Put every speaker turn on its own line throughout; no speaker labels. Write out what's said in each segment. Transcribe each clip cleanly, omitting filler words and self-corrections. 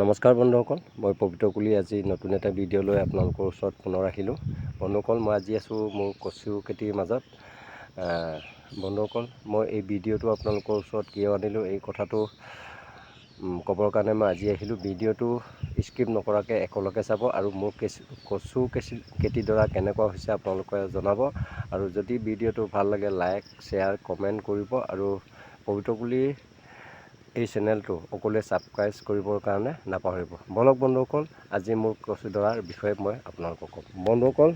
নমস্কাৰ বন্ধুসকল, মই পবিত্ৰ কুলি আজি নতুন এটা ভিডিঅ' লৈ আপোনালোকৰ ওচৰত পুনৰ আহিলোঁ। বন্ধুসকল, মই আজি আছোঁ মোৰ কচু খেতিৰ মাজত। বন্ধুসকল, মই এই ভিডিঅ'টো আপোনালোকৰ ওচৰত কিয় আনিলোঁ এই কথাটো ক'বৰ কাৰণে মই আজি আহিলোঁ। ভিডিঅ'টো স্কিপ নকৰাকৈ একেলগে চাব আৰু মোৰ কচু খেতিডৰা কেনেকুৱা হৈছে আপোনালোকে জনাব। আৰু যদি ভিডিঅ'টো ভাল লাগে লাইক, শ্বেয়াৰ, কমেণ্ট কৰিব আৰু পবিত্ৰ কুলিৰ এই চেনেলটো সকলোৱে ছাবস্ক্ৰাইব কৰিবৰ কাৰণে নাপাহৰিব। বলক বন্ধুসকল, আজি মোৰ কচুডৰাৰ বিষয়ে মই আপোনালোকক ক'ম। বন্ধুসকল,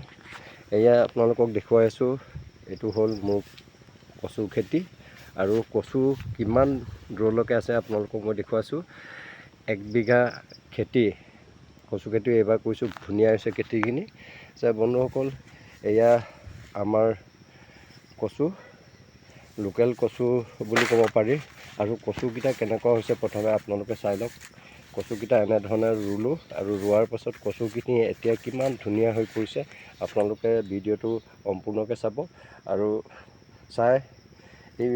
এয়া আপোনালোকক দেখুৱাই আছোঁ, এইটো হ'ল মোৰ কচু খেতি। আৰু কচু কিমান দূৰলৈকে আছে আপোনালোকক মই দেখুৱাইছোঁ। 1 বিঘা খেতি, কচু খেতি এইবাৰ কৰিছোঁ, ধুনীয়া হৈছে খেতিখিনি। বন্ধুসকল, এয়া আমাৰ কচু, লোকেল কচু বুলি ক'ব পাৰি। আৰু কচুকেইটা কেনেকুৱা হৈছে প্ৰথমে আপোনালোকে চাই লওক। কচুকেইটা এনেধৰণে ৰুলোঁ আৰু ৰোৱাৰ পাছত কচুখিনি এতিয়া কিমান ধুনীয়া হৈ পৰিছে। আপোনালোকে ভিডিঅ'টো সম্পূৰ্ণকৈ চাব আৰু চাই এই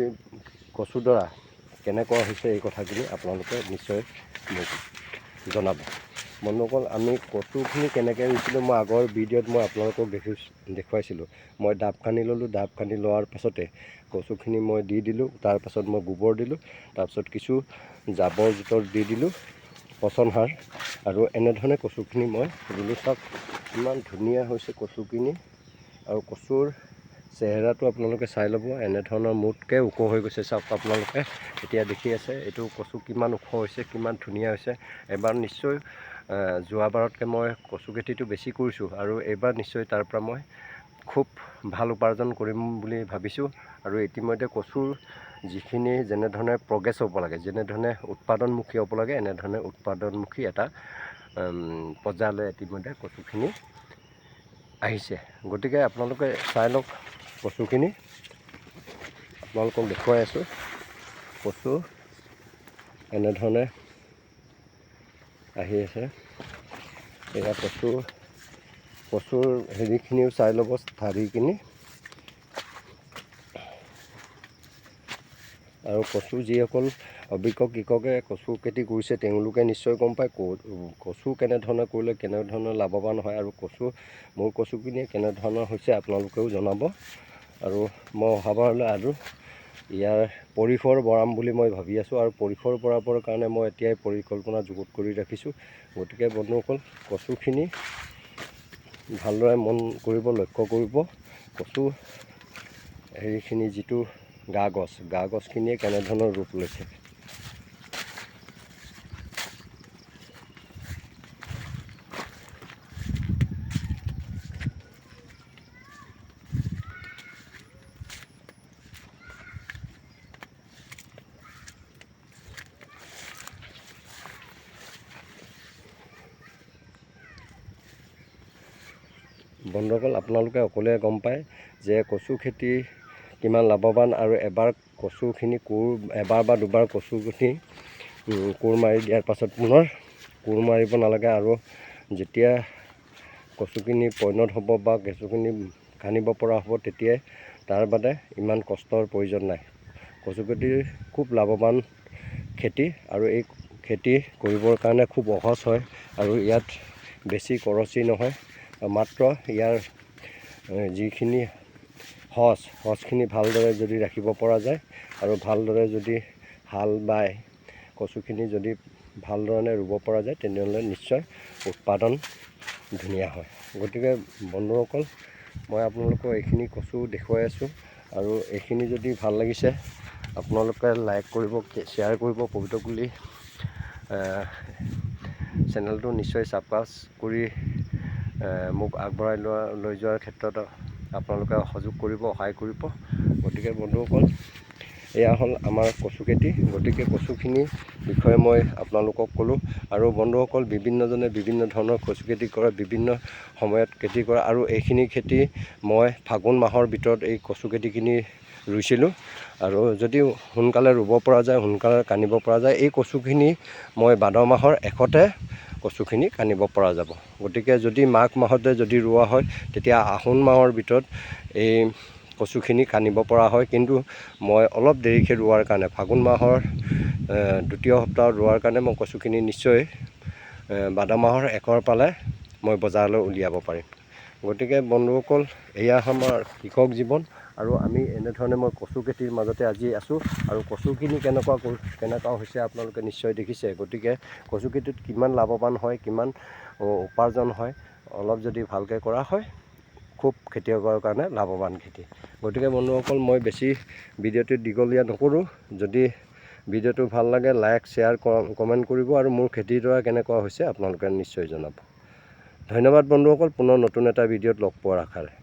কচুডৰা কেনেকুৱা হৈছে এই কথাখিনি আপোনালোকে নিশ্চয় মোক জনাব। বন্ধুসকল, আমি কচুখিনি কেনেকৈ ৰুইছিলোঁ মই আগৰ ভিডিঅ'ত মই আপোনালোকক দেখুৱাইছিলোঁ। মই ডাব খান্দি ল'লোঁ, ডাব খান্দি লোৱাৰ পাছতে কচুখিনি মই দি দিলোঁ। তাৰপাছত মই গোবৰ দিলোঁ, তাৰপাছত কিছু জাবৰ জোঁথৰ দি দিলোঁ, পচন সাৰ, আৰু এনেধৰণে কচুখিনি মই ৰুলোঁ। চাওক ইমান ধুনীয়া হৈছে কচুখিনি। আৰু কচুৰ চেহেৰাটো আপোনালোকে চাই ল'ব, এনেধৰণৰ মোতকৈ ওখ হৈ গৈছে। চাওক আপোনালোকে এতিয়া দেখি আছে এইটো কচু কিমান ওখ হৈছে, কিমান ধুনীয়া হৈছে। এবাৰ নিশ্চয় যোৱাবাৰতকৈ মই কচু খেতিটো বেছি কৰিছোঁ আৰু এইবাৰ নিশ্চয় তাৰ পৰা মই খুব ভাল উপাৰ্জন কৰিম বুলি ভাবিছোঁ। আৰু ইতিমধ্যে কচুৰ যিখিনি যেনেধৰণে প্ৰগ্ৰেছ হ'ব লাগে, যেনেধৰণে উৎপাদনমুখী হ'ব লাগে, এনেধৰণে উৎপাদনমুখী এটা পৰ্যায়লৈ ইতিমধ্যে কচুখিনি আহিছে। গতিকে আপোনালোকে চাই লওক কচুখিনি, আপোনালোকক দেখুৱাই আছোঁ। কচু এনেধৰণে আহি আছে। এয়া কচুৰ হেৰিখিনিও চাই ল'ব, ঠাৰিখিনি। আৰু কচু যিসকল অভিজ্ঞ কৃষকে কচু খেতি কৰিছে তেওঁলোকে নিশ্চয় গম পায় কচু কেনেধৰণে কৰিলে কেনেধৰণে লাভৱান হয়। আৰু মোৰ কচুখিনিয়ে কেনেধৰণৰ হৈছে আপোনালোকেও জনাব। আৰু মই অহাবাৰলৈ আৰু ইয়াৰ পৰিসৰ বঢ়াম বুলি মই ভাবি আছোঁ। আৰু পৰিসৰ বঢ়াবৰ কাৰণে মই এতিয়াই পৰিকল্পনা যুগুত কৰি ৰাখিছোঁ। গতিকে বন্ধুসকল, কচুখিনি ভালদৰে মন কৰিব, লক্ষ্য কৰিব। কচু হেৰিখিনি যিটো গা গছখিনিয়ে কেনেধৰণৰ ৰূপ লৈছে। বন্ধুসকল, আপোনালোকে সকলোৱে গম পায় যে কচু খেতি কিমান লাভৱান। আৰু এবাৰ কচুখিনি এবাৰ বা দুবাৰ কচুখিনি কোৰ মাৰি দিয়াৰ পাছত পুনৰ কোৰ মাৰিব নালাগে। আৰু যেতিয়া কচুখিনি পৈণত হ'ব বা কচুখিনি খান্দিব পৰা হ'ব তেতিয়াই তাৰ বাদে ইমান কষ্টৰ প্ৰয়োজন নাই। কচু খেতি খুব লাভৱান খেতি আৰু এই খেতি কৰিবৰ কাৰণে খুব সহজ হয়। আৰু ইয়াত বেছি খৰচী নহয়। মাত্ৰ ইয়াৰ যিখিনি সহজখিনি ভালদৰে যদি ৰাখিব পৰা যায় আৰু ভালদৰে যদি হাল বাই কচুখিনি যদি ভালধৰণে ৰুব পৰা যায় তেনেহ'লে নিশ্চয় উৎপাদন ধুনীয়া হয়। গতিকে বন্ধুসকল, মই আপোনালোকক এইখিনি কচু দেখুৱাই আছোঁ। আৰু এইখিনি যদি ভাল লাগিছে আপোনালোকে লাইক কৰিব, শ্বেয়াৰ কৰিব। পবিত্ৰ কুলি চেনেলটো নিশ্চয় ছাবস্ক্ৰাইব কৰি মোক আগবঢ়াই লৈ যোৱাৰ ক্ষেত্ৰত আপোনালোকে সহযোগ কৰিব, সহায় কৰিব। গতিকে বন্ধুসকল, এয়া হ'ল আমাৰ কচু খেতি। গতিকে কচুখিনিৰ বিষয়ে মই আপোনালোকক ক'লোঁ। আৰু বন্ধুসকল, বিভিন্নজনে বিভিন্ন ধৰণৰ কচু খেতি কৰে, বিভিন্ন সময়ত খেতি কৰে। আৰু এইখিনি খেতি মই ফাগুন মাহৰ ভিতৰত এই কচু খেতিখিনি ৰুইছিলোঁ। আৰু যদি সোনকালে ৰুব পৰা যায়, সোনকালে কান্দিব পৰা যায়, এই কচুখিনি মই ভাদ মাহৰ শেষতে কচুখিনি কান্দিব পৰা যাব। গতিকে যদি মাঘ মাহতে যদি ৰোৱা হয় তেতিয়া আঘোণ মাহৰ ভিতৰত এই কচুখিনি কান্দিব পৰা হয়। কিন্তু মই অলপ দেৰিকৈ ৰোৱাৰ কাৰণে ফাগুন মাহৰ দ্বিতীয় সপ্তাহত ৰোৱাৰ কাৰণে মই কচুখিনি নিশ্চয় বাদামাহৰ একৰ পালে মই বজাৰলৈ উলিয়াব পাৰিম। গতিকে বন্ধুসকল, এয়া আমাৰ কৃষক জীৱন আৰু আমি এনেধৰণে মই কচু খেতিৰ মাজতে আজি আছোঁ আৰু কচুখিনি কেনেকুৱা হৈছে আপোনালোকে নিশ্চয় দেখিছে। গতিকে কচু খেতিত কিমান লাভৱান হয়, কিমান উপাৰ্জন হয়, অলপ যদি ভালকৈ কৰা হয় খুব খেতিয়কৰ কাৰণে লাভৱান খেতি। গতিকে বন্ধুসকল, মই বেছি ভিডিঅ'টো দীঘলীয়া নকৰোঁ। যদি ভিডিঅ'টো ভাল লাগে লাইক, শ্বেয়াৰ, কমেণ্ট কৰিব আৰু মোৰ খেতিডৰা কেনেকুৱা হৈছে আপোনালোকে নিশ্চয় জনাব। ধন্যবাদ বন্ধুসকল, পুনৰ নতুন এটা ভিডিঅ'ত লগ পোৱাৰ আশাৰে।